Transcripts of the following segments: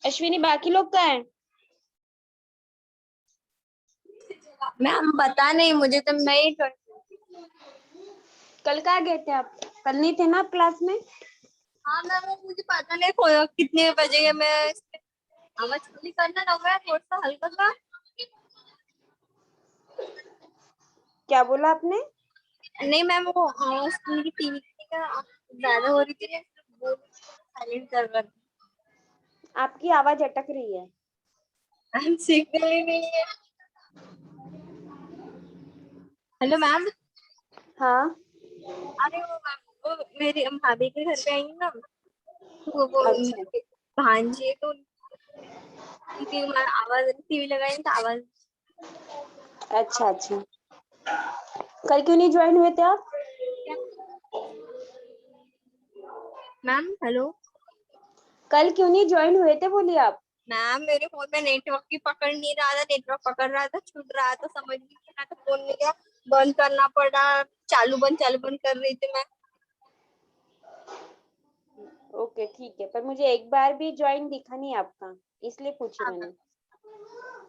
अश्विनी बाकी लोग कहाँ हैं? मैम पता नहीं मुझे, तो मैं ही कल कहाँ गए थे आप? कल नहीं थे ना आप क्लास में? हाँ मैम, वो मुझे पता नहीं खोया कितने बजे मैं आवाज खुली करना ना, मैं थोड़ा सा हल्का सा। क्या बोला आपने? नहीं मैम, वो आवाज मेरी टीवी का ज्यादा हो रही थी ना, वो साइलेंट कर रहा आपकी आवाज अटक रही है। था। सिग्नल ही नहीं है। Hello ma'am. हाँ। अरे वो मैम, वो मेरी भाभी के घर पे आई ना, तो वो अच्छा। उनकी भांजी है, तो उनकी आवाज, टीवी लगाई तो आवाज। अच्छा अच्छा। कल क्यों नहीं ज्वाइन हुए थे आप? Ma'am hello. कल क्यों नहीं ज्वाइन हुए थे बोलिए आप? मैम मेरे फोन में नेटवर्क की पकड़ नहीं रहा था, नेटवर्क पकड़ रहा था, छूट रहा था, समझ नहीं आ रहा था, फोन में क्या बंद करना पड़ा। चालू बंद कर रही थी मैं। ओके ठीक है, पर मुझे एक बार भी ज्वाइन दिखा नहीं आपका, इसलिए पूछी हाँ मैंने।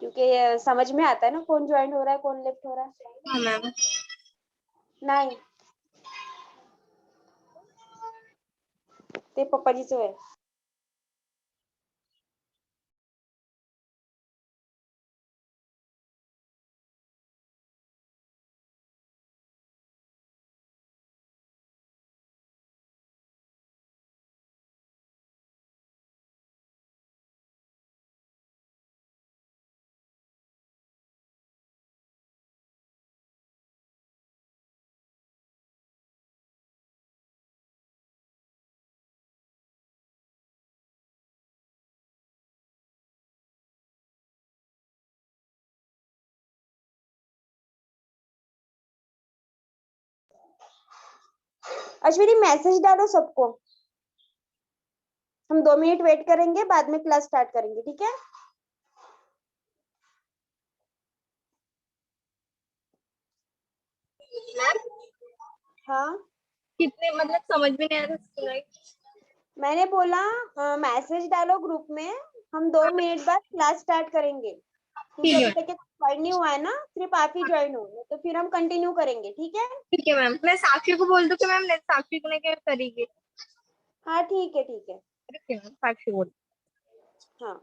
क्योंकि समझ में आता है ना कौन ज्वाइन हो रहा है कौन लेफ्ट हो रहा है। मैम। नहीं, ते पप्पाजीच आहे. अश्विनी मैसेज डालो सबको। हम 2 मिनट वेट करेंगे, बाद में क्लास स्टार्ट करेंगे, ठीक है? मैम हाँ। कितने, मतलब समझ में नहीं आ रहा। मैंने बोला मैसेज डालो ग्रुप में। हम 2 मिनट बाद क्लास स्टार्ट करेंगे, क्योंकि ठीक अभी है। तक ज्वाइन नहीं हुआ है ना, सिर्फ आप ही ज्वाइन हो, तो फिर हम कंटिन्यू करेंगे, ठीक है? ठीक है मैम, मैं साक्षी को बोल दूं कि मैम साक्षी को लेकर करेगी। हाँ ठीक है ठीक है। ठीक है मैम, साक्षी बोल। हाँ।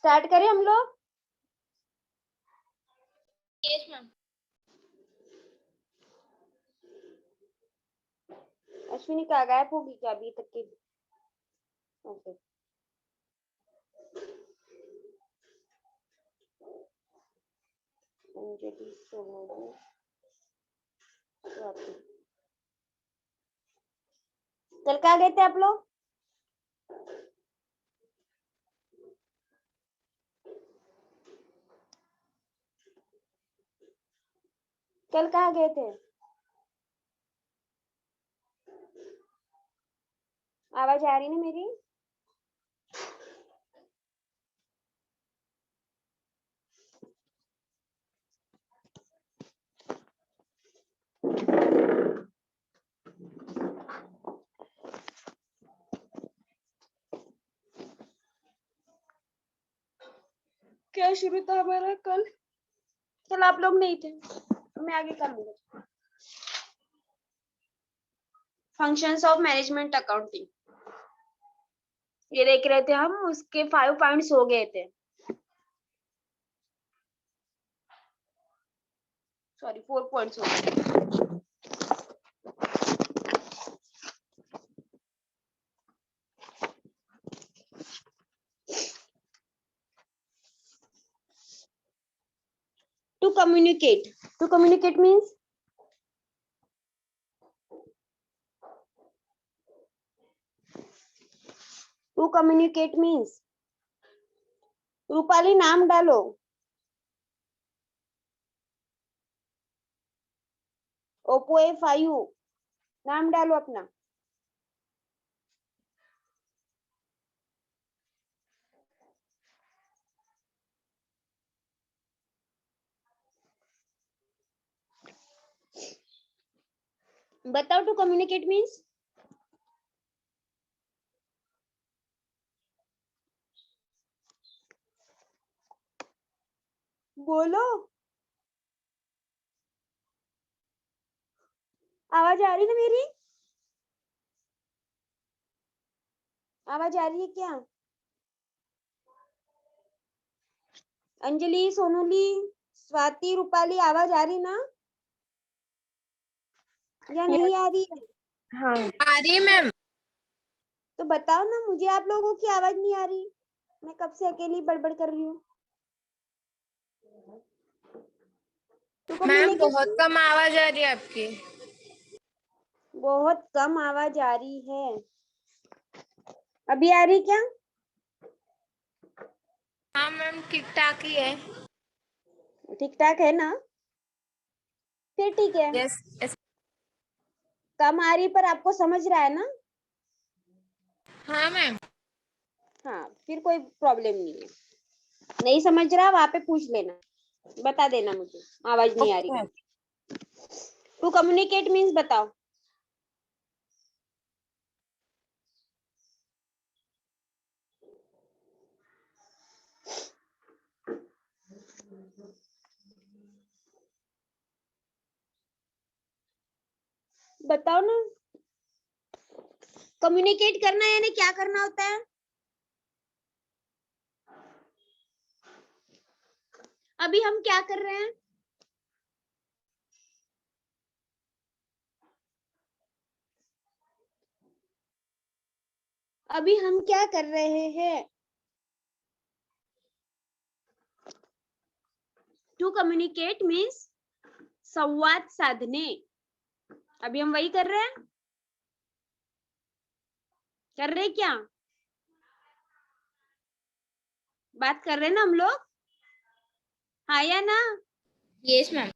स्टार्ट करें हम लोग। Yes ma'am. अश्विनी का गायब होगी क्या अभी तक की? ओके। अंजलि, सोनू, स्वाति। कल कहाँ गए थे आप लोग? कल कहाँ गए थे? आवाज आ रही ना मेरी? क्या शुरू था हमारा कल? कल आप लोग नहीं थे, तो मैं आगे कर लूंगा। फंक्शंस ऑफ मैनेजमेंट अकाउंटिंग ये देख रहे थे हम, उसके 5 पॉइंट्स हो गए थे। सॉरी 4 पॉइंट्स हो गए। To communicate means रूपाली नाम डालो। ओप्पो A5 नाम डालो अपना। बताओ टू कम्युनिकेट मीन्स। बोलो, आवाज आ रही ना मेरी? आवाज आ रही है क्या? अंजलि, सोनूली, स्वाति, रूपाली, आवाज आ रही ना या नहीं आ रही है? हाँ आ रही है मैम। तो बताओ ना, मुझे आप लोगों की आवाज नहीं आ रही। मैं कब से अकेली बड़बड़ कर रही हूँ। तो मैम बहुत कम आवाज आ रही है आपकी। बहुत कम आवाज आ रही है। अभी आ रही क्या? हाँ मैम ठीक ठाक ही है। ठीक ठाक है ना? फिर ठीक है। Yes yes. कम आ रही पर आपको समझ रहा है ना? हाँ मैम। हाँ, फिर कोई प्रॉब्लम नहीं है। नहीं समझ रहा वहां पे पूछ लेना, बता देना मुझे आवाज नहीं आ रही। टू कम्युनिकेट मीन्स बताओ। बताओ ना, कम्युनिकेट करना यानी क्या करना होता है? अभी हम क्या कर रहे हैं? अभी हम क्या कर रहे हैं? टू कम्युनिकेट मीन्स संवाद साधने। अभी हम वही कर रहे हैं। कर रहे क्या? बात कर रहे हैं ना हम लोग? हाँ या ना? Yes ma'am.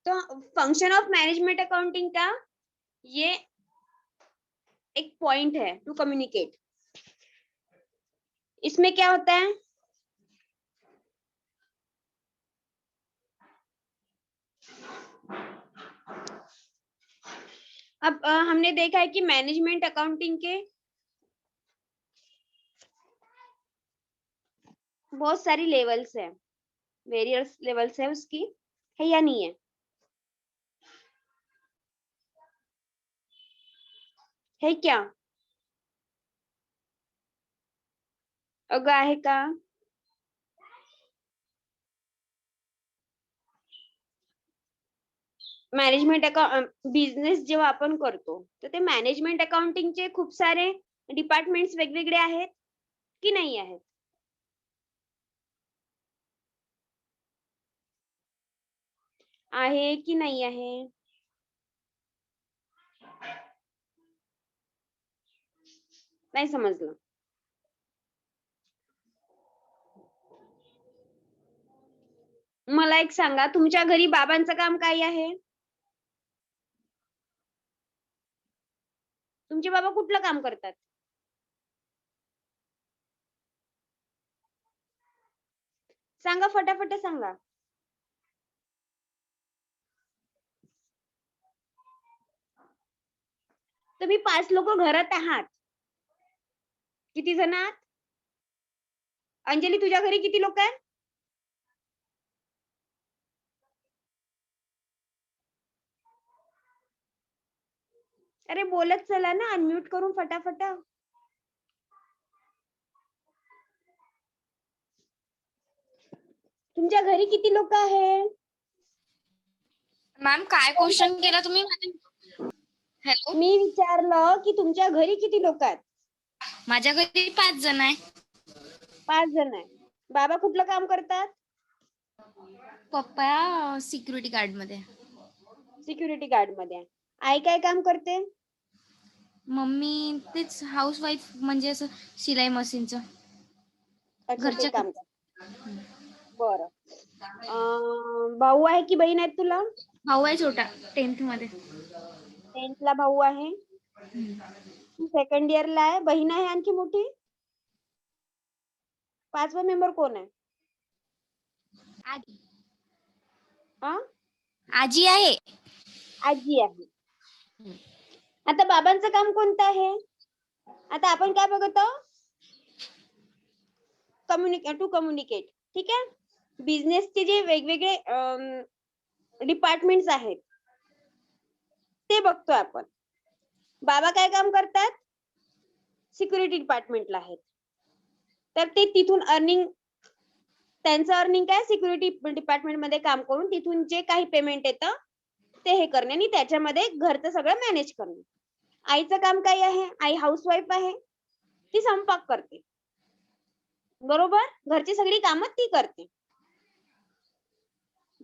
तो फंक्शन ऑफ मैनेजमेंट अकाउंटिंग का ये एक पॉइंट है, टू कम्युनिकेट। इसमें क्या होता है? अब हमने देखा है कि मैनेजमेंट अकाउंटिंग के बहुत सारी लेवल्स है, वेरियस लेवल्स है उसकी, है या नहीं है? है क्या? अगं आहे का? मॅनेजमेंट बिझनेस जेव्हा आपण करतो तर ते मॅनेजमेंट अकाउंटिंगचे खूप सारे डिपार्टमेंट्स वेगवेगळे आहेत की नाही आहेत? आहे की नाही आहे? नाही समजलं. मला एक सांगा, तुमच्या घरी बाबांचं काम काय आहे? तुमचे बाबा कुठलं काम करतात? सांगा, फटाफट सांगा. तुम्ही 5 लोक घरात आहात. किती जण आहात? अंजली, तुझ्या घरी किती लोक आहेत? अरे बोलत चला ना, अनम्यूट करून फटाफट. तुमच्या घरी किती लोक आहेत? मॅम काय क्वेश्चन केला तुम्ही? हॅलो, मी विचारलं की तुमच्या घरी किती लोक आहेत? माझ्या घरी 5 जण आहे. 5 जण आहे. बाबा कुठलं काम करतात? पप्पा सिक्युरिटी गार्ड मध्ये. सिक्युरिटी गार्ड मध्ये आहे. आई काय काम करते? मम्मी तेच हाऊस वाईफ, म्हणजे असं शिलाई मशीनचं. अच्छा, ते घरच्या काम करते. बरं. भाऊ आहे की बहीण आहेत तुला? भाऊ आहे छोटा, 10th मध्ये. 10th ला भाऊ आहे. सेकंड इयर ला आहे. बहीण आहे आणखी मोठी? 5वा मेंबर कोण आहे? आजी. हा, आजी आहे. आजी आहे. आता बाबांचं काम कोणतं आहे? आता आपण काय बघत आहोत? To communicate. ठीक आहे. बिझनेसचे जे वेगवेगळे डिपार्टमेंट्स आहेत ते बघतोय आपण. बाबा काय काम करतात? सिक्युरिटी डिपार्टमेंटला आहेत. तर ते तिथून त्यांचं अर्निंग काय? सिक्युरिटी डिपार्टमेंट मध्ये काम करून तिथून जे काही पेमेंट येतं ते हे करणे आणि त्याच्यामध्ये घरचं सगळं मॅनेज करणे. आईचं काम काय आहे? आई हाऊसवाईफ आहे. ती स्वयंपाक करते. बरोबर? घरची सगळी कामं ती करते.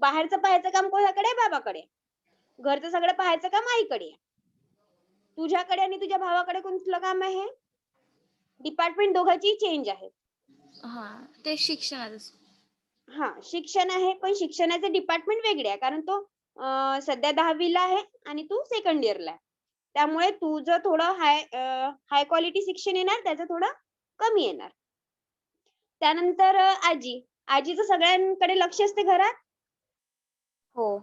बाहेरचं पाहायचं काम कोणाकडे? बाबाकडे. घरचं सगळं पाहायचं काम आईकडे. तुझ्याकडे आणि तुझ्या भावाकडे कोणतं काम आहे? डिपार्टमेंट दोघांची चेंज आहे. हा, ते शिक्षणाचं. हा, शिक्षण आहे, पण शिक्षणाचे डिपार्टमेंट वेगळे आहे. कारण तो सध्या 10वीला आहे आणि तू सेकंड इयरला आहे. त्यामुळे तुझं थोडं हाय क्वालिटी शिक्षण येणार, त्याचं थोडं कमी येणार. त्यानंतर आजीचं सगळ्यांकडे लक्ष असते घरात. हो.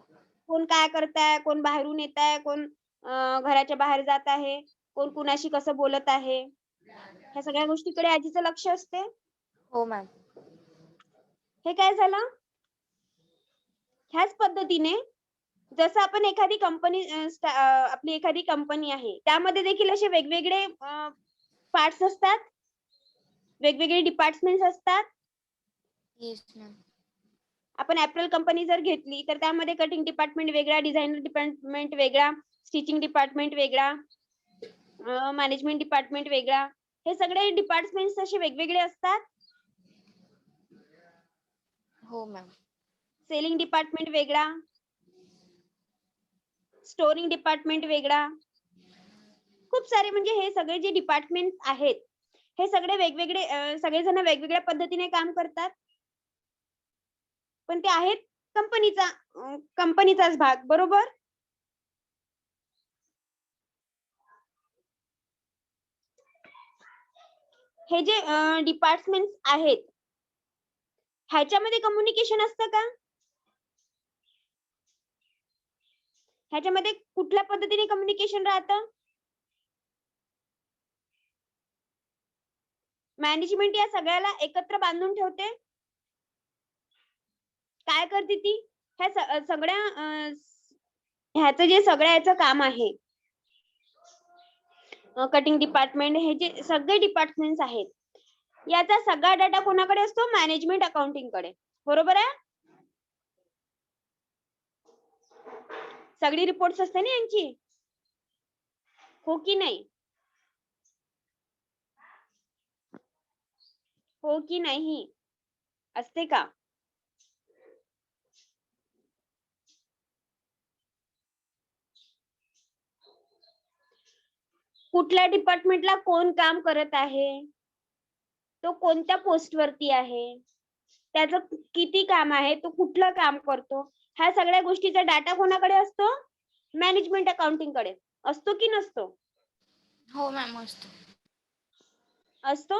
कोण काय करताय, कोण बाहेरून येत आहे, कोण घराच्या बाहेर जात आहे, कोण कुणाशी कसं बोलत आहे, ह्या सगळ्या गोष्टीकडे आजीचं लक्ष असते. हो मॅम. हे काय झालं? ह्याच पद्धतीने जसं आपण एखादी कंपनी आपली एखादी कंपनी आहे, त्यामध्ये देखील असे वेगवेगळे पार्ट्स असतात, वेगवेगळे डिपार्टमेंट्स असतात. Yes ma'am. आपण ऍपल कंपनी जर घेतली तर त्यामध्ये कटिंग डिपार्टमेंट वेगळा, डिझायनर डिपार्टमेंट वेगळा, स्टिचिंग डिपार्टमेंट वेगळा, मॅनेजमेंट डिपार्टमेंट वेगळा. हे सगळे डिपार्टमेंट्स असे वेगवेगळे असतात. हो मॅम. सेलिंग डिपार्टमेंट वेगळा, स्टोरिंग डिपार्टमेंट वेगळा. खूप सारे, म्हणजे हे सगळे जे डिपार्टमेंट आहेत हे सगळे वेगवेगळे, सगळेजण वेगवेगळ्या पद्धतीने काम करतात, पण ते आहेत कंपनीचाच भाग. बरोबर? हे जे डिपार्टमेंट आहेत ह्याच्यामध्ये कम्युनिकेशन असतं का? ह्याच्यामध्ये कुठल्या पद्धतीने कम्युनिकेशन राहतं? मॅनेजमेंट या सगळ्याला एकत्र बांधून ठेवते. काय करते ती? ह्या सगळ्या ह्याचं जे सगळ्याचं काम आहे, कटिंग डिपार्टमेंट, हे जे सगळे डिपार्टमेंट्स आहेत, याचा सगळा डाटा कोणाकडे असतो? मॅनेजमेंट अकाउंटिंग कडे. बरोबर आहे? सगळी रिपोर्ट्स असते ना यांची, हो की नाही? हो की नाही? असते का? कुठल्या डिपार्टमेंटला कोण काम करत आहे? तो कोणत्या पोस्ट वरती आहे? त्याचं किती काम आहे? तो कुठलं काम करतो? ह्या सगळ्या गोष्टीचा डाटा कोणाकडे असतो? मॅनेजमेंट अकाउंटिंग कडे असतो की नसतो? हो मॅम असतो. असतो.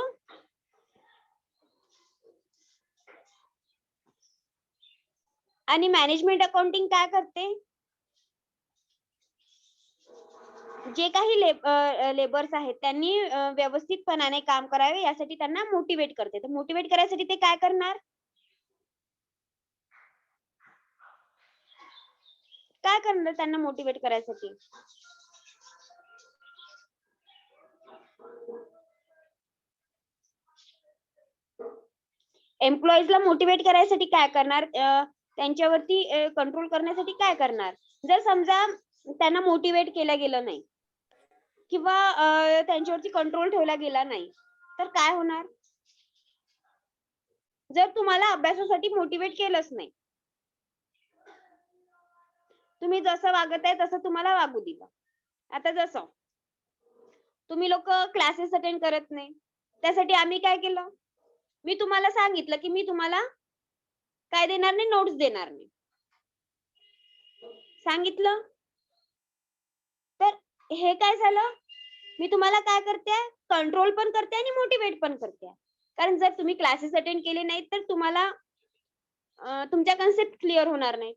आणि मॅनेजमेंट अकाउंटिंग काय करते? जे काही लेबर्स आहेत त्यांनी व्यवस्थितपणाने काम करावे यासाठी त्यांना मोटिवेट करते. तर मोटिवेट करायसाठी ते काय करणार? काय करणार त्यांना मोटिवेट करायसाठी? एम्प्लॉईजला मोटिवेट करायसाठी काय करणार? त्यांच्यावरती कंट्रोल करण्यासाठी काय करणार? जर समजा त्यांना मोटिवेट केलं गेलं नाही किंवा त्यांच्यावरती कंट्रोल ठेवला गेला नाही, तर काय होणार? जर तुम्हाला अभ्यासासाठी मोटिवेट केलंच नाही, तुम्ही जसं वागत आहे तसं तुम्हाला वागू दिलं. आता जसं तुम्ही लोक क्लासेस अटेंड करत नाही, त्यासाठी आम्ही काय केलं? मी तुम्हाला सांगितलं की मी तुम्हाला काय देणार नाही, नोट्स देणार नाही. सांगितलं तर हे काय झालं? मी तुम्हाला काय करते? कंट्रोल पण करते आणि मोटिवेट पण करते. कारण जर तुम्ही क्लासेस अटेंड केले नाहीत तर तुम्हाला तुमच्या कन्सेप्ट क्लिअर होणार नाही.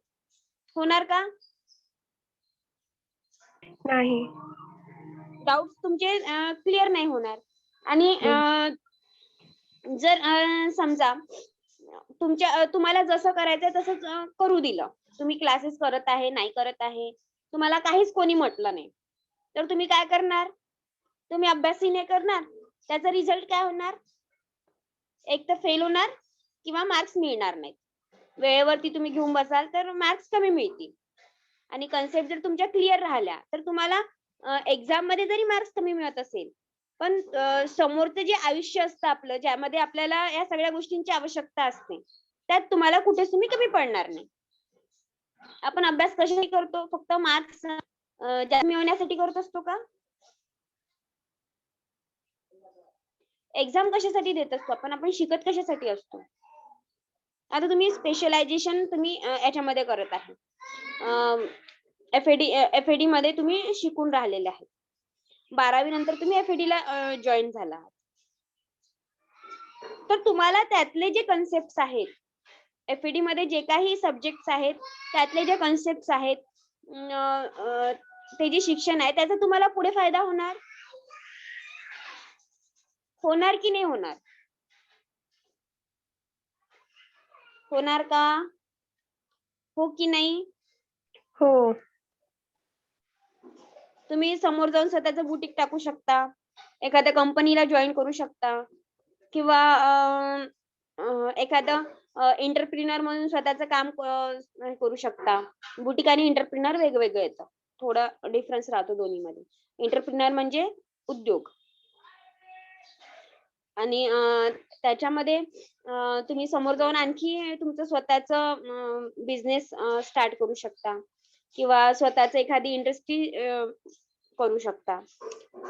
होणार का? नाही. डाउट्स तुमचे क्लिअर नाही होणार. आणि जर समजा तुम्हाला जसं करायचंय तसंच करू दिलं. तुम्ही क्लासेस करत आहे, नाही करत आहे, तुम्हाला काहीच कोणी म्हटलं नाही, तर तुम्ही काय करणार? तुम्ही अभ्यासही नाही करणार. त्याचा रिझल्ट काय होणार? एक तर फेल होणार किंवा मार्क्स मिळणार नाहीत. वेळेवरती तुम्ही घेऊन बसाल तर मार्क्स कमी मिळतील. आणि कन्सेप्ट जर तुमच्या क्लिअर राहिल्या तर तुम्हाला एक्झाम मध्ये जरी मार्क्स कमी मिळत असेल, पण समोरचं जे आयुष्य असतं आपलं, ज्यामध्ये आपल्याला या सगळ्या गोष्टींची आवश्यकता असते, त्यात तुम्हाला कुठेच तुम्ही कमी पडणार नाही. आपण अभ्यास कशासाठी करतो? फक्त मार्क्स जास्त मिळवण्यासाठी करत असतो का? एक्झाम कशासाठी देत असतो आपण शिकत कशासाठी असतो? आता तुम्ही स्पेशलायझेशन तुम्ही याच्यामध्ये करत आहे. एफएडी मध्ये तुम्ही शिकून राहिलेले आहे. 12वी नंतर तुम्ही एफएडी ला जॉईन झाला. तर तुम्हाला त्यातले जे कन्सेप्ट आहेत, एफएडी मध्ये जे काही सब्जेक्ट्स आहेत, त्यातले जे कन्सेप्ट आहेत, ते जे शिक्षण आहे त्याचा तुम्हाला पुढे फायदा होणार? होणार की नाही होणार? होणार का? हो की नाही? हो. तुम्ही समोर जाऊन स्वतःचं बुटीक टाकू शकता, एखाद्या कंपनीला जॉईन करू शकता किंवा एखादं एंटरप्रिनर म्हणून स्वतःचं काम करू शकता. बुटीक आणि एंटरप्रिनर वेगवेगळं येतं. थोडा डिफरन्स राहतो दोन्हीमध्ये. एंटरप्रिनर म्हणजे उद्योग आणि त्याच्यामध्ये तुम्ही समोर जाऊन आणखी तुमचं स्वतःचं बिझनेस स्टार्ट करू शकता किंवा स्वतःचं एखादी इंडस्ट्री करू शकता.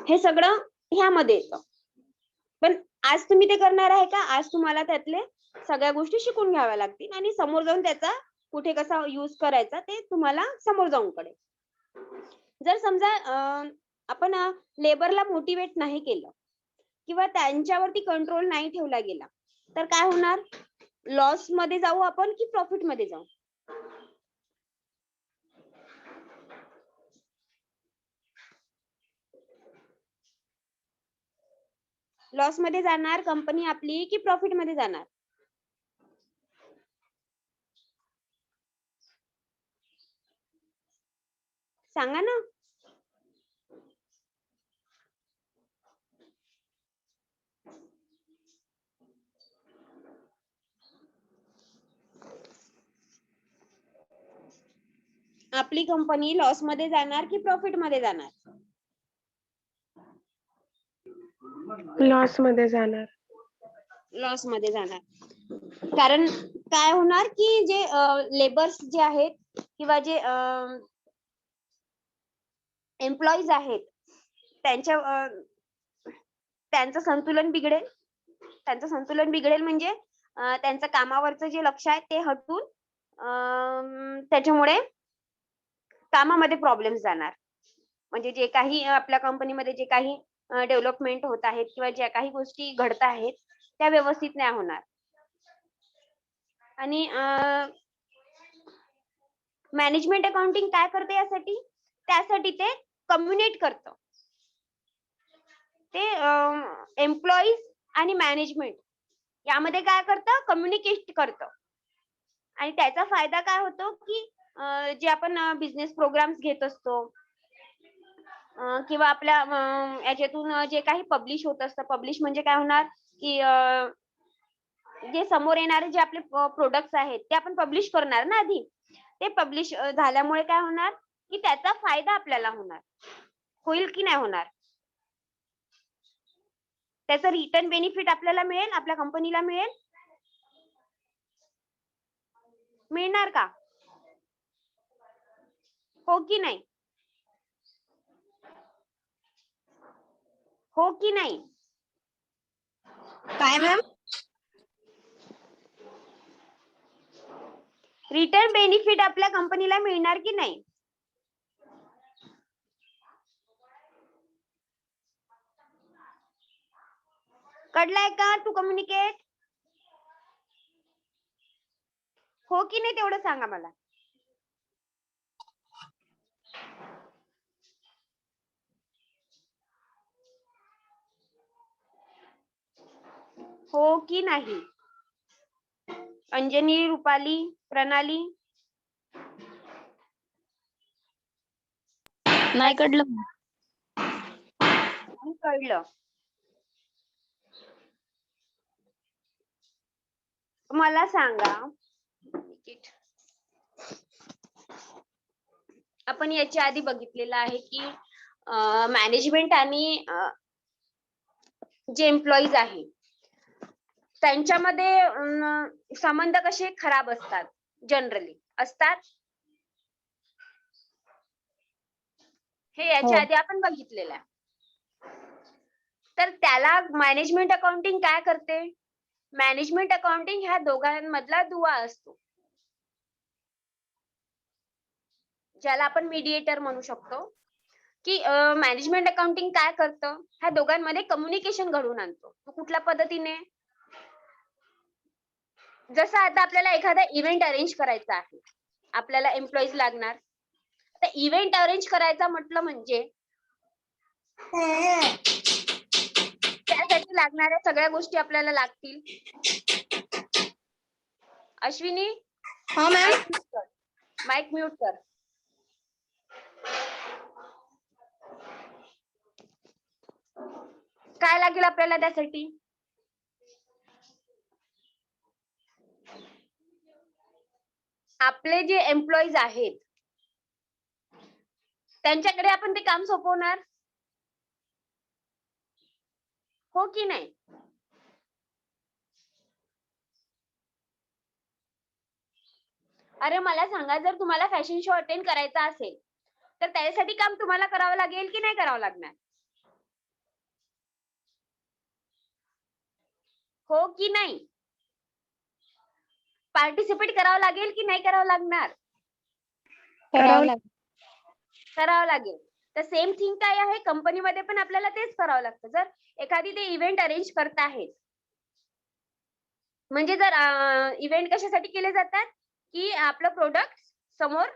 हे सगळं ह्यामध्ये येतं. पण आज तुम्ही ते करणार आहे का? आज तुम्हाला त्यातले सगळ्या गोष्टी शिकून घ्याव्या लागतील आणि समोर जाऊन त्याचा कुठे कसा यूज करायचा ते तुम्हाला समोर जाऊन कळेल. जर समजा आपण लेबरला मोटिवेट नाही केलं किंवा त्यांच्यावरती कंट्रोल नाही ठेवला गेला, तर काय होणार? लॉस मध्ये जाऊ आपण की प्रॉफिट मध्ये जाऊ? लॉस मध्ये जाणार कंपनी आपली की प्रॉफिट मध्ये जाणार? सांगा ना. आपली कंपनी लॉस मध्ये जाणार की प्रॉफिट मध्ये जाणार? लॉस मध्ये जाणार. लॉस मध्ये जाणार. कारण काय होणार की जे लेबर्स जे आहेत किंवा जे एम्प्लॉईज आहेत त्यांचं संतुलन बिघडेल. त्यांचं संतुलन बिघडेल म्हणजे त्यांचं कामावरचं जे लक्ष आहे ते हटून त्याच्यामुळे कामामध्ये प्रॉब्लेम जाणार. म्हणजे जे काही आपल्या कंपनीमध्ये जे काही डेव्हलपमेंट होत आहेत किंवा ज्या काही गोष्टी घडत आहेत त्या व्यवस्थित नाही होणार. आणि मॅनेजमेंट अकाउंटिंग काय करते यासाठी? त्यासाठी ते कम्युनिकेट करतं. ते एम्प्लॉईज आणि मॅनेजमेंट यामध्ये काय करतं? कम्युनिकेट करतं. आणि त्याचा फायदा काय होतो की जे आपण बिझनेस प्रोग्राम्स घेत असतो किंवा आपल्या याच्यातून जे काही पब्लिश होत असतं, पब्लिश म्हणजे काय होणार की जे समोर येणारे जे आपले प्रोडक्ट्स आहेत ते आपण पब्लिश करणार ना आधी. ते पब्लिश झाल्यामुळे काय होणार की त्याचा फायदा आपल्याला होणार. होईल की नाही होणार? त्याचा रिटर्न बेनिफिट आपल्याला मिळेल, आपल्या कंपनीला मिळेल. मिळणार का? हो की नाही? हो की नाही? काय मॅम? रिटर्न बेनिफिट आपल्या कंपनीला मिळणार की नाही? कळलंय का टू कम्युनिकेट? हो की नाही तेवढं सांगा मला. हो की नाही? अंजनी, रुपाली, प्रणाली? नाही कळलं. कळलं. मला सांगा, आपण याच्या आधी बघितलेलं आहे की मॅनेजमेंट आणि जे एम्प्लॉईज आहे त्यांच्यामध्ये संबंध कसे खराब असतात? जनरली असतात. हे याच्या आधी आपण बघितलेलं आहे. तर त्याला मॅनेजमेंट अकाउंटिंग काय करते? मॅनेजमेंट अकाउंटिंग ह्या दोघांमधला दुवा असतो, ज्याला आपण मीडिएटर म्हणू शकतो. की मॅनेजमेंट अकाउंटिंग काय करतं? ह्या दोघांमध्ये कम्युनिकेशन घडवून आणतो. कुठल्या पद्धतीने? जसं आता आपल्याला एखादा इव्हेंट अरेंज करायचा आहे, आपल्याला एम्प्लॉईज लागणार. तर इव्हेंट अरेंज करायचा म्हटलं म्हणजे त्यासाठी लागणाऱ्या सगळ्या गोष्टी आपल्याला लागतील. अश्विनी, हा मॅम. माईक म्यूट कर. काय लागेल आपल्याला त्यासाठी? आपले जे एम्प्लॉईज आहेत त्यांच्याकडे आपण ते काम सोपवणार. हो की नाही? अरे मला सांगा, जर तुम्हाला फॅशन शो अटेंड करायचा असेल तर त्यासाठी काम तुम्हाला करावं लागेल की नाही करावं लागणार? हो की नाही? पार्टिसिपेट करावं लागेल की नाही करावं लागणार? करावं लागेल. तर सेम थिंग काय आहे, कंपनीमध्ये पण आपल्याला तेच करावं लागतं. जर एखादी ते इव्हेंट अरेंज करत आहेत, म्हणजे जर इव्हेंट कशासाठी केले जातात की आपलं प्रोडक्ट समोर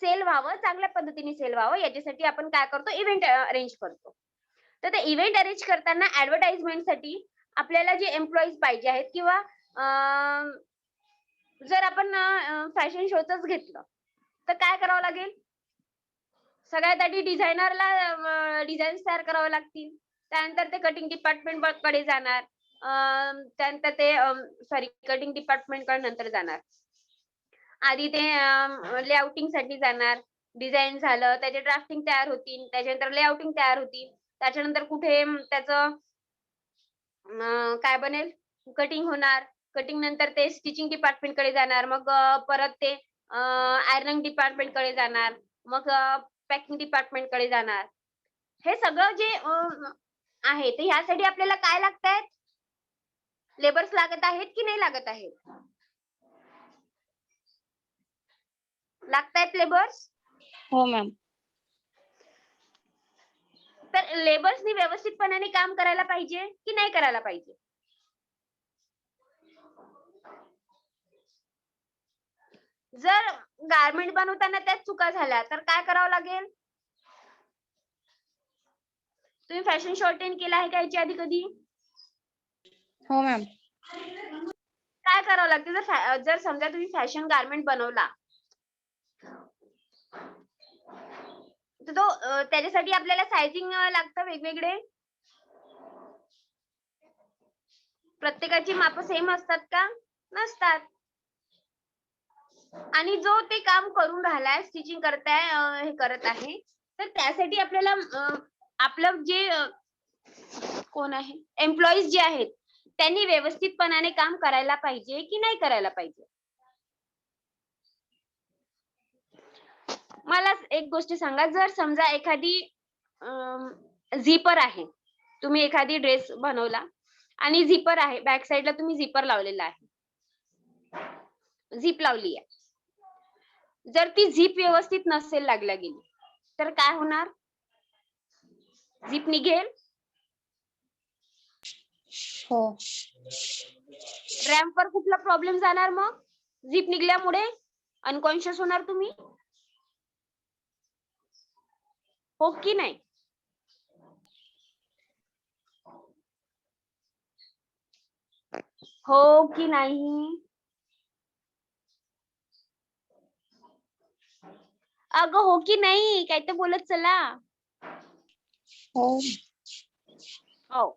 सेल व्हावं, चांगल्या पद्धतीने सेल व्हावं, याच्यासाठी आपण काय करतो? इव्हेंट अरेंज करतो. तर ते इव्हेंट अरेंज करताना ऍडव्हर्टाइजमेंटसाठी आपल्याला जे एम्प्लॉईज पाहिजे आहेत किंवा जर आपण फॅशन शोच घेतलं तर काय करावं लागेल? सगळ्यात आधी डिझायनरला डिझाईन्स तयार करावे लागतील. त्यानंतर ते कटिंग डिपार्टमेंट कडे जाणार. त्यानंतर ते कटिंग डिपार्टमेंट कडे नंतर जाणार. आधी ते लेआउटिंग साठी जाणार. डिझाईन झालं, त्याचे ड्राफ्टिंग तयार होतील, त्याच्यानंतर लेआउटिंग तयार होतील, त्याच्यानंतर कुठे त्याचं काय बनेल, कटिंग होणार. कटिंग नंतर ते स्टिचिंग डिपार्टमेंट कडे जाणार. मग परत ते आयर्निंग डिपार्टमेंट कडे जाणार. मग पॅकिंग डिपार्टमेंट कडे जाणार. हे सगळं जे आहे ते ह्यासाठी आपल्याला काय लागतायत? लेबर्स लागत आहेत की नाही लागत आहेत? लागतायत लेबर्स? हो मॅम. तर लेबर्सनी व्यवस्थितपणाने काम करायला पाहिजे की नाही करायला पाहिजे? जर गारमेंट बनवताना त्यात चुका झाल्या तर काय करावं लागेल? तुम्ही फॅशन शो अटेंड केला आहे का याच्या आधी कधी? हो मॅम. काय करावं लागतं जर समजा तुम्ही फॅशन गारमेंट बनवला तर तो त्याच्यासाठी आपल्याला सायझिंग लागतं वेगवेगळे. प्रत्येकाची माप सेम असतात का? नसतात. आणि जो ते काम करून राहिलाय, स्टिचिंग करताय, हे करत आहे, तर त्यासाठी आपल्याला आपलं जे कोण आहे एम्प्लॉईज जे आहेत त्यांनी व्यवस्थितपणाने काम करायला पाहिजे की नाही करायला पाहिजे? मला एक गोष्ट सांगा, जर समजा एखादी झिपर आहे, तुम्ही एखादी ड्रेस बनवला आणि झिपर आहे, बॅक साईडला तुम्ही झिपर लावलेला आहे, झिप लावली आहे. जर ती झिप व्यवस्थित नसेल लागल्या गेली तर काय होणार? झिप निघेल. हो. रॅम्पवर कुठला प्रॉब्लेम जाणार मग? झिप निघल्यामुळे अनकॉन्शियस होणार तुम्ही, हो की नाही? हो की नाही? अगं हो की नाही? काय तर बोलत चला. हो. हो.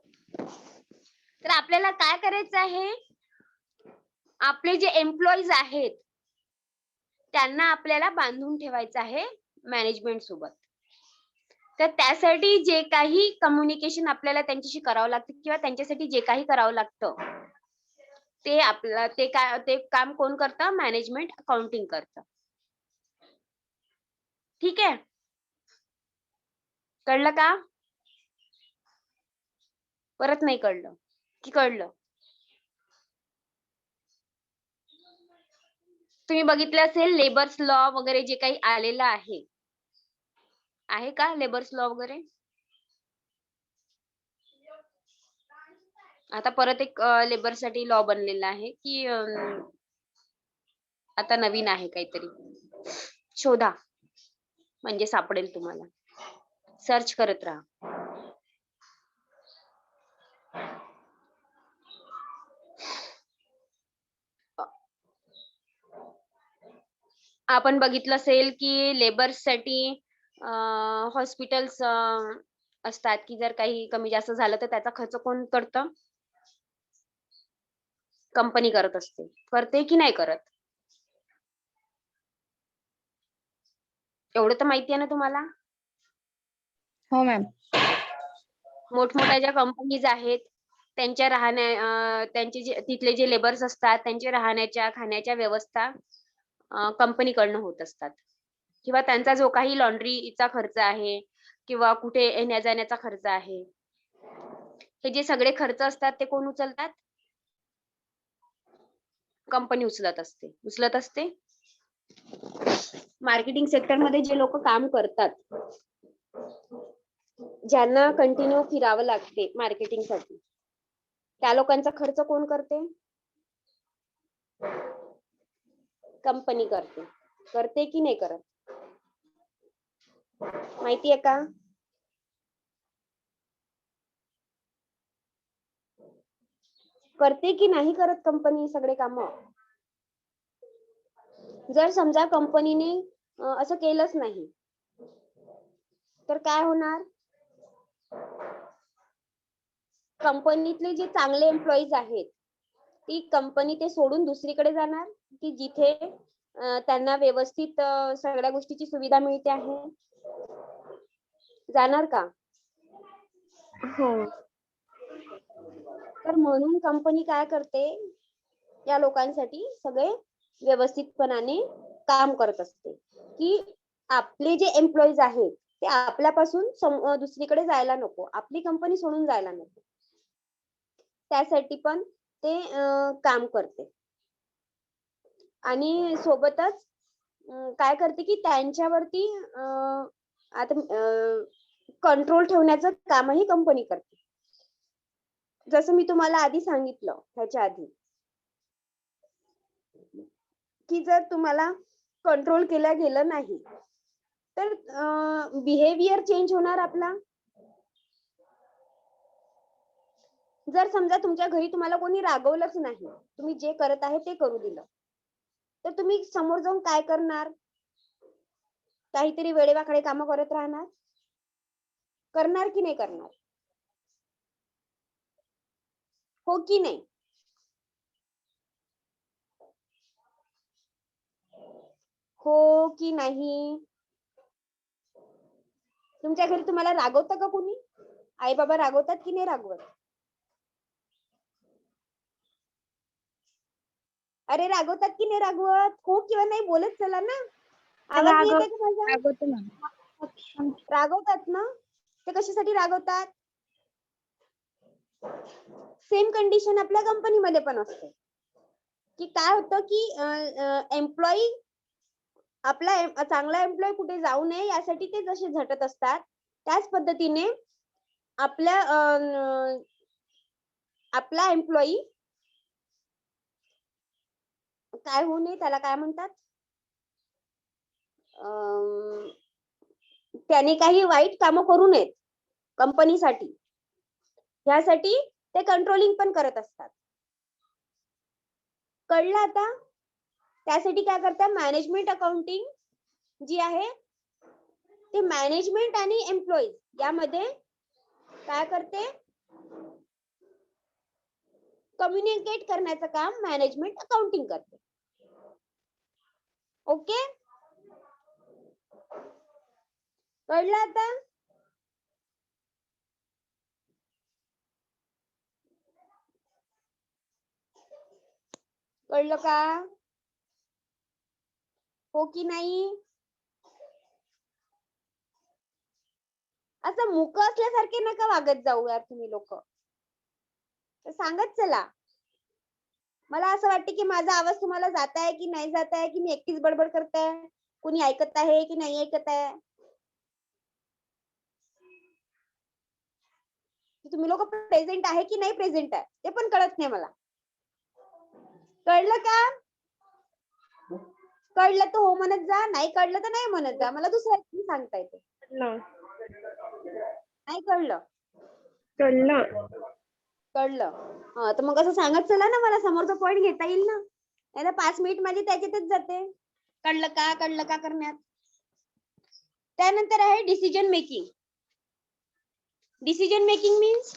तर आपल्याला काय करायचं आहे? आपले जे एम्प्लॉईज आहेत त्यांना आपल्याला बांधून ठेवायचं आहे मॅनेजमेंट सोबत. तर त्यासाठी जे काही कम्युनिकेशन आपल्याला त्यांच्याशी करावं लागतं किंवा त्यांच्यासाठी जे काही करावं लागतं ते आपलं ते काम कोण करतं? मॅनेजमेंट अकाउंटिंग करतं. ठीक आहे? कळलं का? परत नाही कळलं की कळलं? तुम्ही बघितलं असेल लेबर्स लॉ वगैरे जे काही आलेलं आहे का लेबर्स लॉ वगैरे? आता परत एक लेबरसाठी लॉ बनलेला आहे की आता नवीन आहे काहीतरी. शोधा म्हणजे सापडेल तुम्हाला. सर्च करत राहा. आपण बघितलं असेल की लेबर्ससाठी हॉस्पिटल्स असतात की जर काही कमी जास्त झालं तर त्याचा खर्च कोण करतं? कंपनी करत असते. करते की नाही करत? एवढं तर माहिती आहे ना तुम्हाला? हो मॅम. मोठमोठ्या ज्या कंपनीज आहेत त्यांच्या त्यांचे जे तिथले जे लेबर्स असतात त्यांच्या राहण्याच्या, खाण्याच्या व्यवस्था कंपनीकडनं होत असतात. किंवा त्यांचा जो काही लॉन्ड्रीचा खर्च आहे किंवा कुठे येण्या-जाण्याचा खर्च आहे. हे जे सगळे खर्च असतात ते कोण उचलतात? कंपनी उचलत असते. उचलत असते. मार्केटिंग सेक्टरमध्ये जे लोक काम करतात, ज्यांना कंटिन्यू फिरावं लागते मार्केटिंगसाठी, त्या लोकांचा खर्च कोण करते? कंपनी करते. करते की नाही करत? माहितीये का? करते की नाही करत कंपनी सगळे काम? जर समजा कंपनीने असं केलंच नाही तर काय होणार? कंपनीतले जे चांगले एम्प्लॉईज आहेत ती कंपनी ते सोडून दुसरीकडे जाणार की जिथे त्यांना व्यवस्थित सगळ्या गोष्टीची सुविधा मिळते आहे? जाणार का? हो. तर म्हणून कंपनी काय करते, या लोकांसाठी सगळे व्यवस्थितपणाने काम करत असते, की आपले जे एम्प्लॉईज आहेत ते आपल्यापासून दुसरीकडे जायला नको, आपली कंपनी सोडून जायला नको. त्यासाठी पण ते काम करते. आणि सोबतच काय करते, की त्यांच्यावरती आता कंट्रोल ठेवण्याचं कामही कंपनी करते. जसं मी तुम्हाला आधी सांगितलं ह्याच्या आधी, की जर तुम्हाला कंट्रोल केलं गेलं नाही तर बिहेवियर चेंज होणार आपला. जर समजा तुमच्या घरी तुम्हाला कोणी रागवलंच नाही, तुम्ही जे करत आहे ते करू दिलं, तर तुम्ही समोर जाऊन काय करणार? काहीतरी वेडेवाकडे कामं करत राहणार? करणार की नाही करणार? हो की नाही? हो की नाही? तुमच्या घरी तुम्हाला रागवतं का कोणी? आई बाबा रागवतात की नाही रागवत? अरे रागवतात की नाही रागवत? हो किंवा नाही बोलत चला ना. आवाज नाही येते का माझा? रागवतो ना. रागवतात ना? ते कशासाठी रागवतात? सेम कंडिशन आपल्या कंपनीमध्ये पण असते, की काय होतं, की एम्प्लॉई आपला चांगला एम्प्लॉय कुठे जाऊ नये यासाठी ते जसे झटत असतात, त्याच पद्धतीने आपल्या आपला एम्प्लॉई काय होऊ नये त्याला काय म्हणतात, त्याने काही वाईट कामं करू नयेत कंपनीसाठी, ह्यासाठी ते कंट्रोलिंग पण करत असतात. कळलं आता? त्यासाठी काय करतात, मॅनेजमेंट अकाउंटिंग जी आहे ते मॅनेजमेंट आणि एम्प्लॉई यामध्ये काय करते, कम्युनिकेट करण्याचं काम मॅनेजमेंट अकाउंटिंग करते. ओके, कळलं आता? कळलं का? हो की नाही? असं मुक असल्यासारखे नका वागत जाऊ यार तुम्ही लोक. सांगत चला. मला असं वाटतं, की माझा आवाज तुम्हाला जात आहे की नाही जात आहे, की मी एकटीच बडबड करते, कोणी ऐकत आहे की नाही ऐकत आहे. तुम्ही लोक प्रेझेंट आहे की नाही प्रेझेंट आहे ते पण कळत नाही मला. कळलं का? कळलं तर हो म्हणत जा, नाही कळलं तर नाही म्हणत जा. मला दुसऱ्या सांगता येते. नाही कळलं? कळलं. कळलं. हा तर मग असं सांगत चला ना, मला समोरचा पॉइंट घेता येईल ना. नाहीतर 5 मिनिट माझी त्याच्यातच जाते. कळलं का करण्यात. त्यानंतर आहे decision making. Decision making means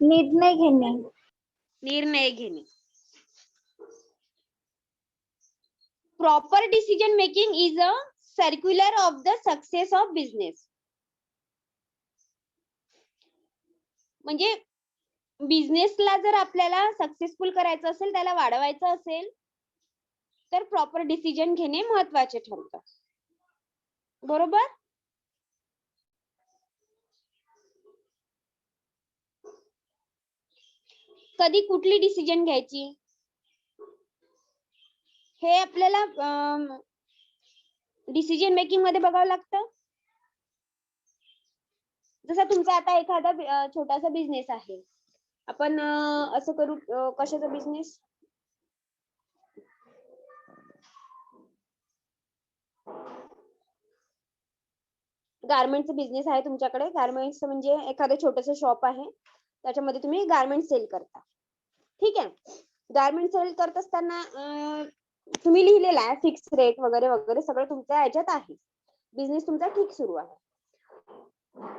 निर्णय घेणे. निर्णय घेणे. Proper decision making is a circular of the success of business. म्हणजे बिझनेसला जर आपल्याला सक्सेसफुल करायचं असेल, त्याला वाढवायचं असेल, तर प्रॉपर डिसिजन घेणे महत्वाचे ठरतं. बरोबर? कधी कुठली डिसिजन घ्यायची हे आपल्याला डिसिजन मेकिंग मध्ये बघावं लागतं. जसा तुमचा आता एखादा छोटासा बिझनेस आहे, आपण असं करू, कशाचा बिझनेस, गारमेंटचा बिझनेस आहे तुमच्याकडे. गारमेंट्स म्हणजे एखादं छोटंसं शॉप आहे, त्याच्यामध्ये तुम्ही गारमेंट सेल करता. ठीक आहे. गारमेंट सेल करत असताना तुम्ही लिहिलेला आहे फिक्स रेट वगैरे वगैरे सगळं तुमच्या याच्यात आहे. बिझनेस तुमचा ठीक सुरू आहे.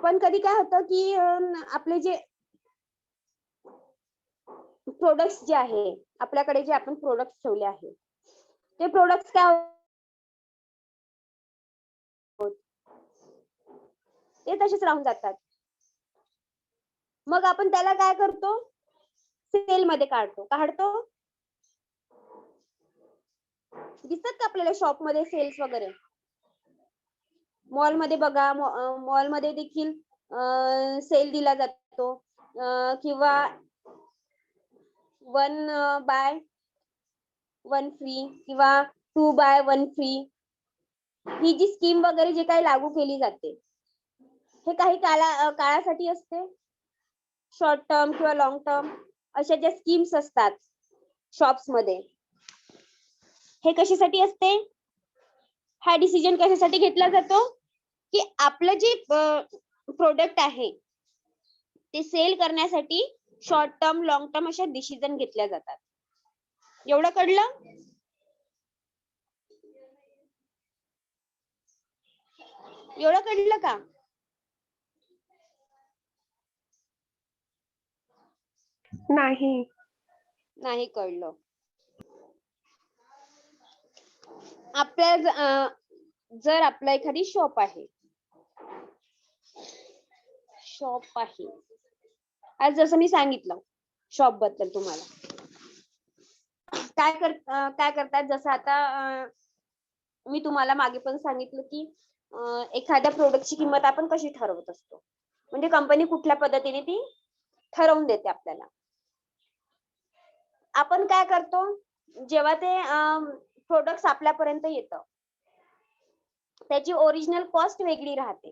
पण कधी काय होतं, की आपले जे प्रोडक्ट्स जे आहे, आपल्याकडे जे आपण प्रोडक्ट्स ठेवले आहे, ते प्रोडक्ट्स काय ते तसेच राहून जातात. मग आपण त्याला काय करतो, सेल मध्ये काढतो. दिसतात का आपल्याला शॉप मध्ये सेल्स वगैरे? मॉल मध्ये बघा, मॉल मध्ये देखील सेल दिला जातो किंवा 1 बाय 1 फ्री किंवा 2 बाय 1 फ्री, ही जी स्कीम वगैरे जे काही लागू केली जाते, हे काही काळासाठी असते. शॉर्ट टर्म किंवा लॉंग टर्म अशा ज्या स्कीम्स असतात शॉप्स मध्ये, हे कशासाठी असते? हा डिसिजन कशासाठी घेतला जातो की आपलं जे प्रोडक्ट आहे ते सेल करण्यासाठी शॉर्ट टर्म लॉंग टर्म अशा डिसिजन घेतल्या जातात. एवढं कळलं? एवढं कळलं का? नाही. नाही कळलं. आपल्या जर आपला एखादी शॉप आहे, आज जसं मी सांगितलं शॉप बद्दल तुम्हाला, काय करतात, जसं आता मी तुम्हाला मागे पण सांगितलं की एखाद्या प्रोडक्टची किंमत आपण कशी ठरवत असतो, म्हणजे कंपनी कुठल्या पद्धतीने ती ठरवून देते आपल्याला. आपण काय करतो, जेव्हा ते प्रोडक्ट्स आपल्यापर्यंत येतं, त्याची ओरिजिनल कॉस्ट वेगळी राहते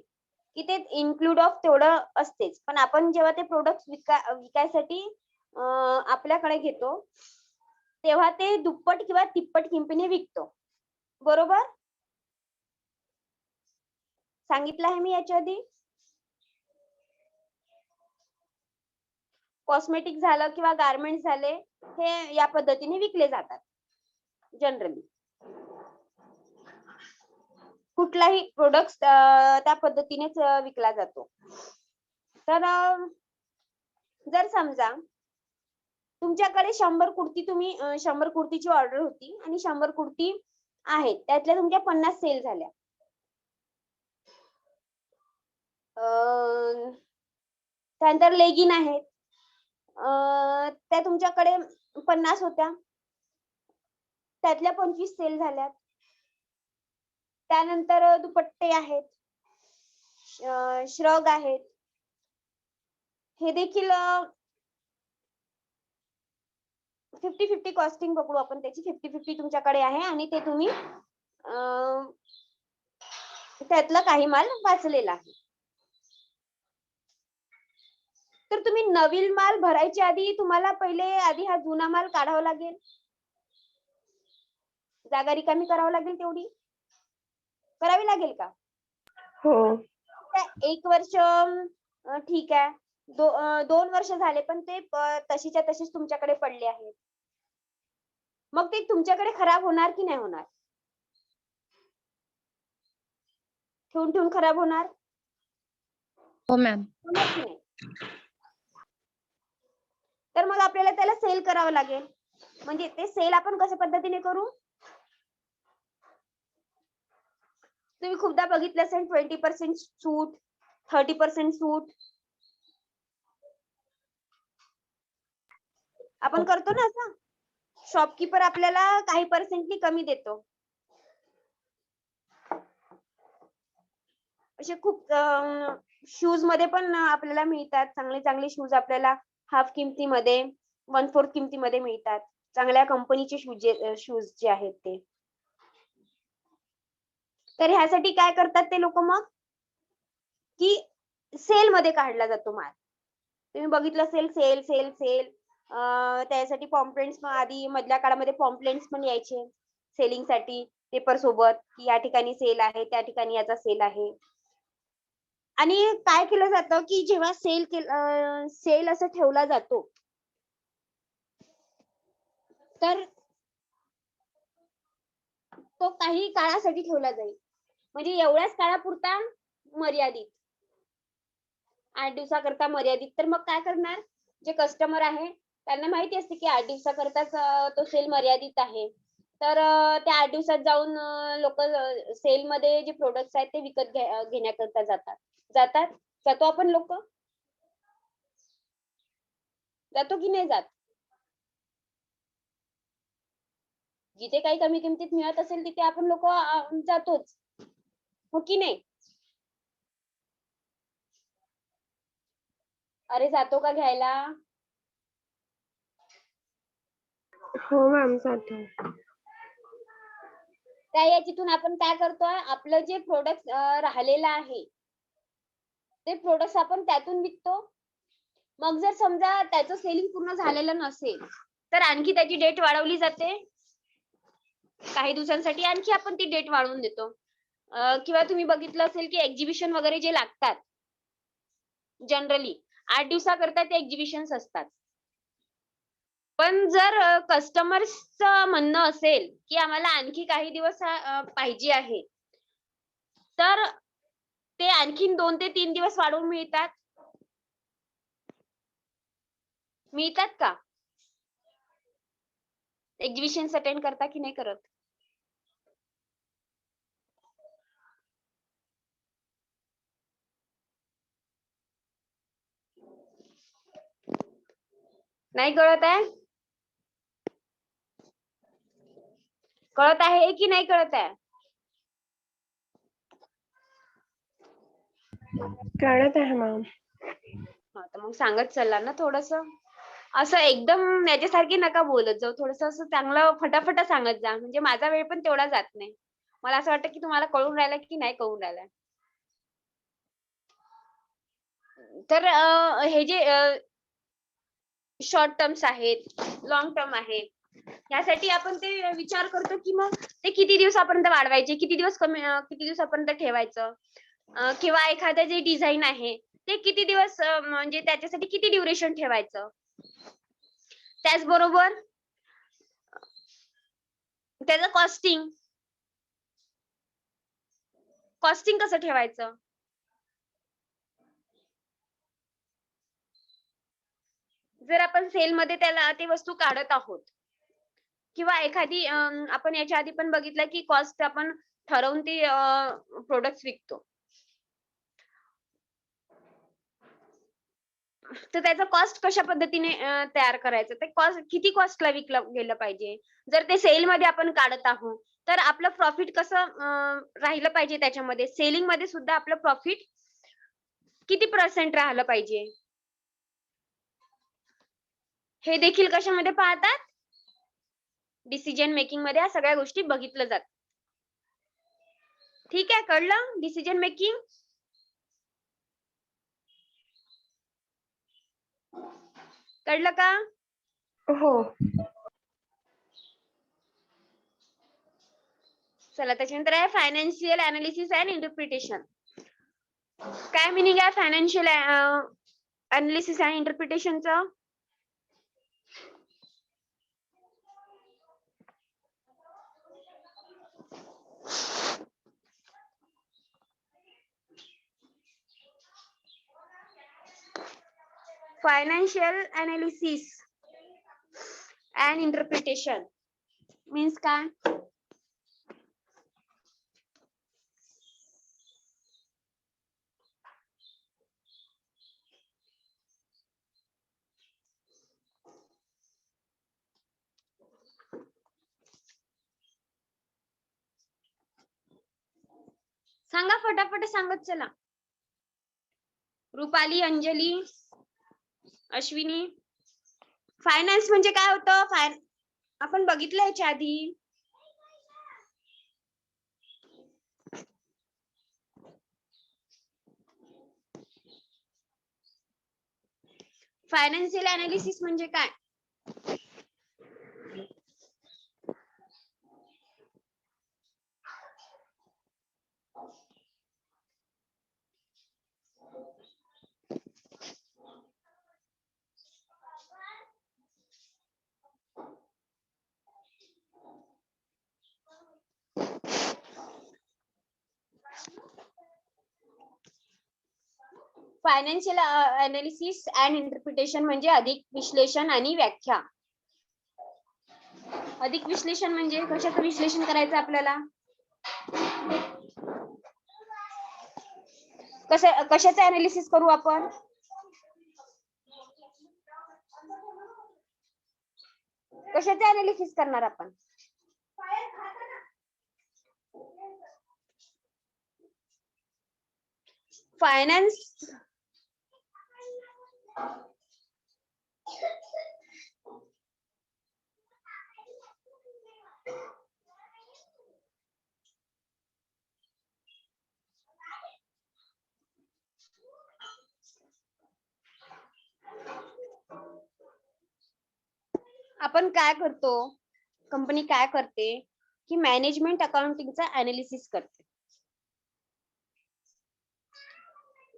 की ते इन्क्लूड ऑफ तेवढं असतेच, पण आपण जेव्हा ते प्रोडक्ट विकायसाठी आपल्याकडे घेतो, तेव्हा ते दुप्पट किंवा तिप्पट किमतीने विकतो. बरोबर? सांगितलं आहे मी याच्या आधी. कॉस्मेटिक झालं किंवा गारमेंट झाले, हे या पद्धतीने विकले जातात जनरली. कुठलाही प्रोडक्ट त्या पद्धतीनेच विकला जातो. तर जर समजा तुमच्याकडे 100 कुर्ती, तुम्ही 100 कुर्तीची ऑर्डर होती आणि 100 कुर्ती आहेत, त्यातल्या तुमच्या 50 सेल झाल्या. त्यानंतर लेगिन आहेत, त्या तुमच्याकडे 50 होत्या, त्यातल्या 25 सेल झाल्यात. त्यानंतर दुपट्टे आहेत, श्रग आहेत, हे देखील 50-50 कॉस्टिंग पकडू आपण त्याची. 50-50 तुमच्याकडे आहे आणि ते तुम्ही त्यातला काही माल वाचलेला आहे. तर तुम्ही नवीन माल भरायच्या आधी तुम्हाला पहिले आधी हा जुना माल काढावा लागेल, जागा रिकामी करावी लागेल, तेवढी करावी लागेल का? हो. 1 वर्ष ठीक आहे, 2 वर्ष झाले पण ते तशीच्या तशीच तुमच्याकडे पडले आहेत, मग ते तुमच्याकडे खराब होणार की नाही होणार? ठेवून ठेवून खराब होणार. हो मॅम. होणार की नाही? तर मग आपल्याला त्याला सेल करावं लागेल. म्हणजे ते सेल आपण कशा पद्धतीने करू? तुम्ही खूपदा बघितलं असेल 20% सूट, 30% सूट, आपण करतो ना असं. शॉपकीपर आपल्याला काही पर्सेंटनी कमी देतो. असे खूप शूज मध्ये पण आपल्याला मिळतात, चांगले चांगले शूज आपल्याला हाफ किमतीमध्ये, 1/4 किमतीमध्ये मिळतात. चांगल्या कंपनीचे शूज जे आहेत ते. तर ह्यासाठी काय करतात ते लोक मग, की सेल मध्ये काढला जातो माल. तुम्ही बघितलं असेल सेल सेल सेल, त्यासाठी पॉम्पलेट्स आधी मधल्या काळामध्ये पॉम्पलेट्स पण यायचे सेलिंग साठी पेपर सोबत, की या ठिकाणी सेल आहे, त्या ठिकाणी याचा सेल आहे. आणि काय केलं जातं की जेव्हा सेल असं ठेवला जातो, तर तो काही काळासाठी ठेवला जाईल, म्हणजे एवढ्याच काळापुरता मर्यादित, 8 दिवसाकरता मर्यादित. तर मग काय करणार, जे कस्टमर आहे त्यांना माहिती असते की 8 दिवसाकरताच तो सेल मर्यादित आहे, तर त्या 8 दिवसात जाऊन लोक सेलमध्ये जे प्रोडक्ट्स आहेत ते विकत घेण्याकरता जातो आपण लोक, जातो की नाही जात? जिथे काही कमी किमतीत मिळत असेल तिथे आपण लोक जातोच, हो की नाही? अरे जातो का घ्यायला? हो मॅम जातो. त्या याच्यातून आपण काय करतोय, आपलं जे प्रोडक्ट राहिलेलं आहे ते प्रोडक्ट आपण त्यातून विकतो. मग जर समजा त्याचं सेलिंग पूर्ण झालेलं नसेल तर आणखी त्याची डेट वाढवली जाते. काही दिवसांसाठी आणखी आपण ती डेट वाढवून देतो. किंवा तुम्ही बघितलं असेल की एक्झिबिशन वगैरे जे लागतात जनरली 8 दिवसाकरता ते एक्झिबिशन्स असतात. पण जर कस्टमर्सचं म्हणणं असेल की आम्हाला आणखी काही दिवस पाहिजे आहे, तर ते आणखीन 2 ते 3 दिवस वाढवून मिळतात का? एक्झिबिशन्स अटेंड करता की नाही करत? नाही कळत आहे? कळत आहे की नाही कळत आहे? कळत आहे मॅम. हा तर मग सांगत चला ना थोडस. असं एकदम याच्यासारखी नका बोलत जाऊ, थोडस असं चांगलं फटाफट सांगत जा, म्हणजे माझा वेळ पण तेवढा जात नाही. मला असं वाटतं की तुम्हाला कळून राहिलं की नाही कळून राहिलं. तर हे जे शॉर्ट टर्म्स आहेत, लॉंग टर्म आहेत, यासाठी आपण ते विचार करतो की मग ते किती दिवसापर्यंत वाढवायचे, किती दिवसापर्यंत ठेवायचं, किंवा एखादं जे डिझाईन आहे ते किती दिवस म्हणजे त्याच्यासाठी किती ड्युरेशन ठेवायचं. त्याचबरोबर त्याचं कॉस्टिंग कसं ठेवायचं. जर आपण सेलमध्ये त्याला ती वस्तू काढत आहोत किंवा एखादी आपण याच्या आधी पण बघितलं की कॉस्ट आपण ठरवून ती प्रोडक्ट्स विकतो, तर त्याचा कॉस्ट कशा पद्धतीने तयार करायचं, ते कॉस्ट किती कॉस्टला विकलं गेलं पाहिजे. जर ते सेलमध्ये आपण काढत आहोत तर आपलं प्रॉफिट कसं राहिलं पाहिजे, त्याच्यामध्ये सेलिंग मध्ये सुद्धा आपलं प्रॉफिट किती % राहिलं पाहिजे, हे देखील कशामध्ये पाहतात, डिसिजन मेकिंग मध्ये. या सगळ्या गोष्टी बघितलं जातात. ठीक आहे, कळलं डिसिजन मेकिंग? कळलं का? हो. चला त्याच्यानंतर आहे फायनान्शियल अनालिसिस अँड इंटरप्रिटेशन. काय मिनिंग आहे फायनान्शियल अनालिसिस अँड इंटरप्रिटेशनचं? Financial analysis and interpretation means काय? सांगा फटाफट सांगत चला. रुपाली, अंजली, अश्विनी. फायनान्स म्हणजे काय होतं? आपण बघितलं याच्या आधी. फायनान्शियल अनालिसिस म्हणजे काय? फायनान्शियल अनालिसिस अँड इंटरप्रिटेशन म्हणजे अधिक विश्लेषण आणि व्याख्या. अधिक विश्लेषण म्हणजे कशाचं विश्लेषण करायचं आपल्याला? कशाचं अनालिसिस करू आपण? कशाचे अनालिसिस करणार आपण? फायनान्स आपण काय करतो, कंपनी काय करते की मॅनेजमेंट अकाउंटिंगचा अनालिसिस करते.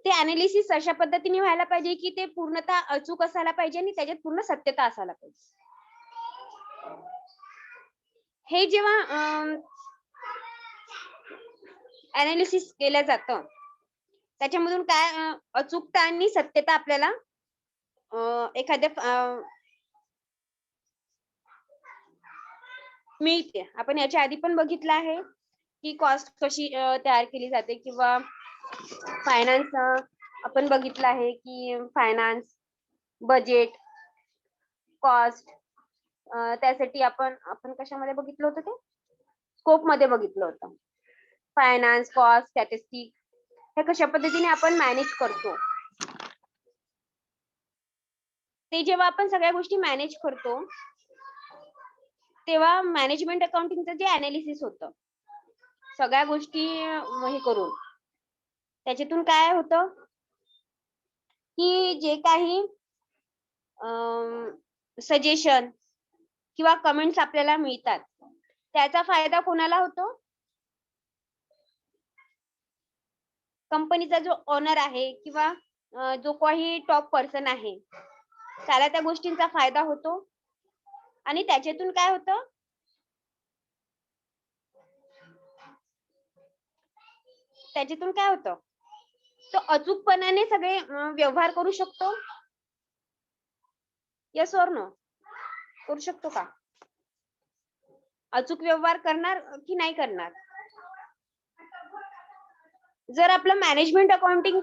ते अनालिसिस अशा पद्धतीने व्हायला पाहिजे की ते पूर्णतः अचूक असायला पाहिजे आणि त्याच्यात पूर्ण सत्यता असायला पाहिजे. हे जेव्हा अनालिसिस केलं जातं त्याच्यामधून काय अचूकता आणि सत्यता आपल्याला एखाद्या मिळते. आपण याच्या आधी पण बघितलं आहे की कॉस्ट कशी तयार केली जाते किंवा फायनान्स आपण बघितलं आहे की फायनान्स, बजेट, कॉस्ट त्यासाठी आपण कशामध्ये बघितलं होतं ते? स्कोप मध्ये बघितलं होतं. फायनान्स, कॉस्ट, स्टॅटिस्टिक हे कशा पद्धतीने आपण मॅनेज करतो. ते जेव्हा आपण सगळ्या गोष्टी मॅनेज करतो तेव्हा मॅनेजमेंट अकाउंटिंगचं जे अनालिसिस होतं सगळ्या गोष्टी हे करून त्याच्यातून काय होतं की जे काही सजेशन किंवा कमेंट्स आपल्याला मिळतात त्याचा फायदा कोणाला होतो? कंपनीचा जो ओनर आहे किंवा जो काही टॉप पर्सन आहे त्याला त्या गोष्टींचा फायदा होतो आणि त्याच्यातून काय होतं? त्याच्यातून काय होतं? तो अचूकपणाने सगळे व्यवहार करू शकतो. Yes or no? करू शकतो का? अचूक व्यवहार करणार की नाही करणार? जर आपलं मॅनेजमेंट अकाउंटिंग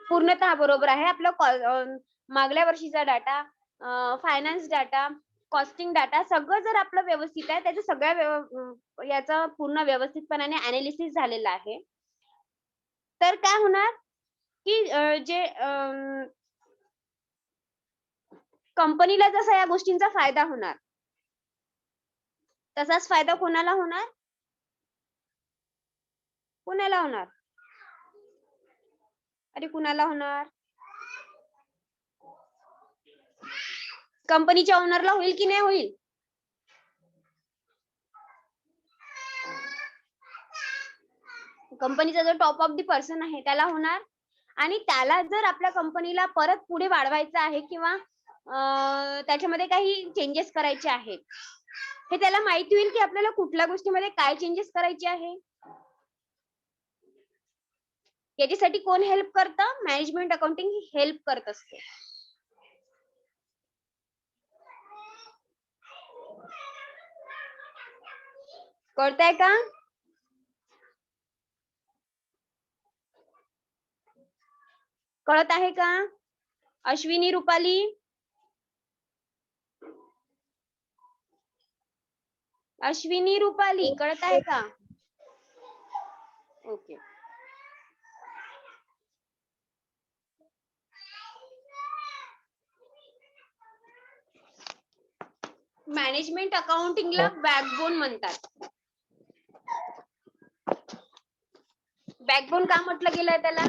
पूर्णतः बरोबर आहे, आपलं मागल्या वर्षीचा data, finance data, costing data सगळं जर आपलं व्यवस्थित आहे, त्याचं सगळ्या याचा पूर्ण व्यवस्थितपणाने अनालिसिस झालेलं आहे, तर काय होणार की जे कंपनीला जसा या गोष्टींचा फायदा होणार तसाच फायदा कोणाला होणार? कुणाला होणार? अरे कुणाला होणार? कंपनीच्या ओनरला होईल की नाही होईल? कंपनीचा जो टॉप ऑफ द पर्सन आहे त्याला होणार आणि त्याला जर आपल्या कंपनीला परत पुढे वाढवायचं आहे किंवा त्याच्यामध्ये काही चेंजेस करायचे आहेत हे त्याला माहिती होईल की आपल्याला कुठल्या गोष्टीमध्ये काय चेंजेस करायचे आहे. याच्यासाठी कोण हेल्प करतं? मॅनेजमेंट अकाउंटिंग हेल्प करत असते. कळतंय का? कळत आहे का? अश्विनी, रुपाली, अश्विनी, रुपाली कळत आहे का? ओके. मॅनेजमेंट अकाउंटिंगला बॅकबोन म्हणतात. बॅकबोन का म्हटलं गेलंय त्याला?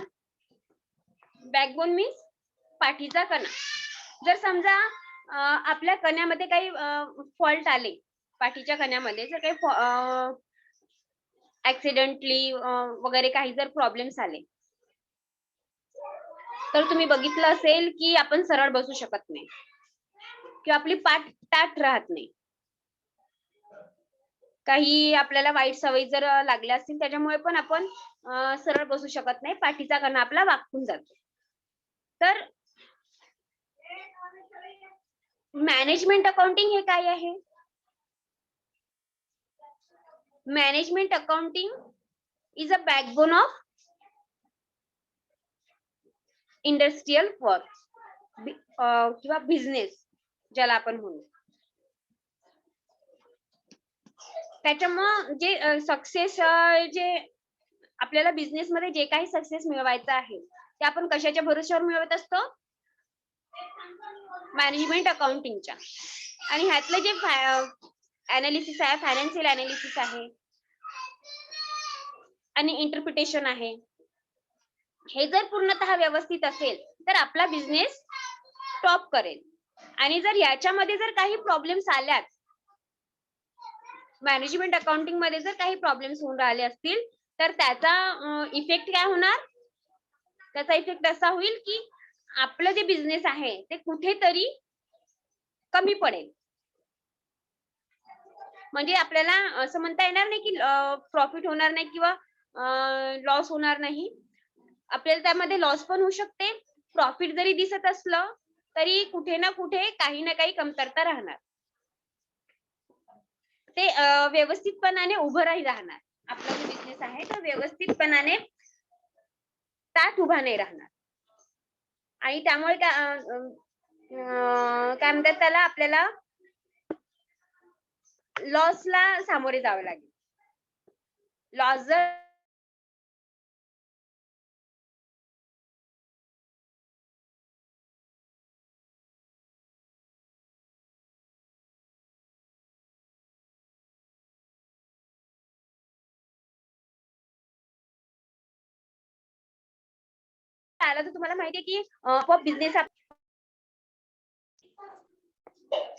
बॅकबोन मीन्स पाठीचा कणा. जर समजा आपल्या कण्यामध्ये काही फॉल्ट आले, पाठीच्या कण्यामध्ये जर काही ऍक्सिडेंटली वगैरे काही जर प्रॉब्लेम्स आले तर तुम्ही बघितलं असेल की आपण सरळ बसू शकत नाही किंवा आपली पाठ ताठ राहत नाही. काही आपल्याला वाईट सवयी जर लागल्या असतील त्याच्यामुळे पण आपण सरळ बसू शकत नाही, पाठीचा कणा आपला वाकून जातो. तर मॅनेजमेंट अकाउंटिंग हे काय आहे? Management accounting is a backbone of industrial work किंवा बिझनेस ज्याला आपण म्हणू. त्याच्यामुळं जे सक्सेस जे आपल्याला बिझनेस मध्ये जे काही सक्सेस मिळवायचं आहे ते आपण कशाच्या भरोश्यावर मिळवत असतो? मॅनेजमेंट अकाउंटिंगच्या. आणि ह्यातलं जे अनालिसिस आहे, फायनान्शियल अनालिसिस आहे आणि इंटरप्रिटेशन आहे, हे जर पूर्णतः व्यवस्थित असेल तर आपला बिझनेस टॉप करेल. आणि जर याच्यामध्ये जर काही प्रॉब्लेम्स आल्यात, मॅनेजमेंट अकाउंटिंग मध्ये जर काही प्रॉब्लेम्स होऊन राहिले असतील तर त्याचा इफेक्ट काय होणार? त्याचा इफेक्ट असा होईल की आपलं जे बिझनेस आहे ते कुठेतरी कमी पडेल. म्हणजे आपल्याला असं म्हणता येणार नाही की प्रॉफिट होणार नाही किंवा लॉस होणार नाही. आपल्याला त्यामध्ये लॉस पण होऊ शकते. प्रॉफिट जरी दिसत असलं तरी कुठे ना कुठे काही ना काही कमतरता राहणार. ते व्यवस्थितपणाने उभं राहणार. आपला जो बिझनेस आहे तो व्यवस्थितपणाने ताठ उभा नाही राहणार. आणि त्यामुळे काय म्हणतात त्याला, आपल्याला लॉसला सामोरे जावं लागेल. लॉस जर आला तर तुम्हाला माहिती आहे की आपोआप बिझनेस.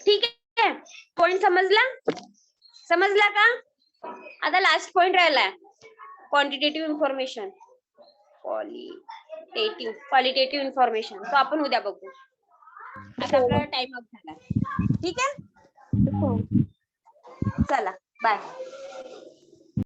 ठीक आहे, पॉइंट समजला का? आता लास्ट पॉइंट राहिलाय क्वांटिटेटिव्ह इन्फॉर्मेशन, क्वालिटेटिव्ह इन्फॉर्मेशन. तो आपण उद्या बघू. आता आपला टाइम अप झाला. ठीक आहे, हो. चला बाय.